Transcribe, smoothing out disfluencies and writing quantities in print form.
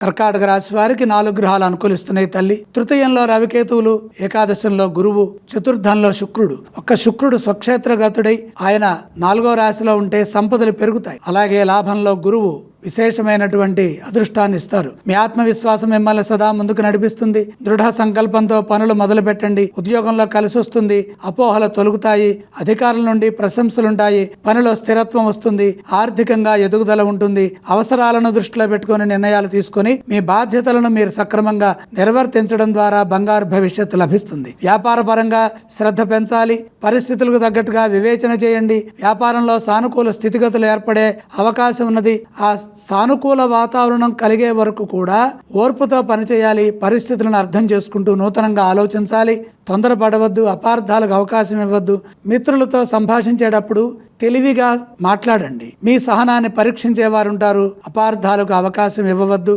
కర్కాటక రాశి వారికి 4 గ్రహాలు అనుకూలిస్తున్నాయి తల్లి. తృతీయంలో రవికేతువులు, ఏకాదశంలో గురువు, చతుర్థంలో శుక్రుడు. ఒక్క శుక్రుడు స్వక్షేత్రగతుడై ఆయన 4వ రాశిలో ఉంటే సంపదలు పెరుగుతాయి. అలాగే లాభంలో గురువు విశేషమైనటువంటి అదృష్టాన్ని ఇస్తారు. మీ ఆత్మవిశ్వాసం మిమ్మల్ని సదా ముందుకు నడిపిస్తుంది. దృఢ సంకల్పంతో పనులు మొదలు పెట్టండి. ఉద్యోగంలో కలిసి వస్తుంది. అపోహలు తొలగుతాయి. అధికారుల నుండి ప్రశంసలుంటాయి. పనిలో స్థిరత్వం వస్తుంది. ఆర్థికంగా ఎదుగుదల ఉంటుంది. అవసరాలను దృష్టిలో పెట్టుకుని నిర్ణయాలు తీసుకుని మీ బాధ్యతలను మీరు సక్రమంగా నిర్వర్తించడం ద్వారా బంగారు భవిష్యత్తు లభిస్తుంది. వ్యాపార పరంగా శ్రద్ధ పెంచాలి. పరిస్థితులకు తగ్గట్టుగా వివేచన చేయండి. వ్యాపారంలో సానుకూల స్థితిగతులు ఏర్పడే అవకాశం ఉన్నది. ఆ సానుకూల వాతావరణం కలిగే వరకు కూడా ఓర్పుతో పనిచేయాలి. పరిస్థితులను అర్థం చేసుకుంటూ నూతనంగా ఆలోచించాలి. తొందరపడవద్దు. అపార్థాలకు అవకాశం ఇవ్వద్దు. మిత్రులతో సంభాషించేటప్పుడు తెలివిగా మాట్లాడండి. మీ సహనాన్ని పరీక్షించేవారు ఉంటారు. అపార్థాలకు అవకాశం ఇవ్వవద్దు.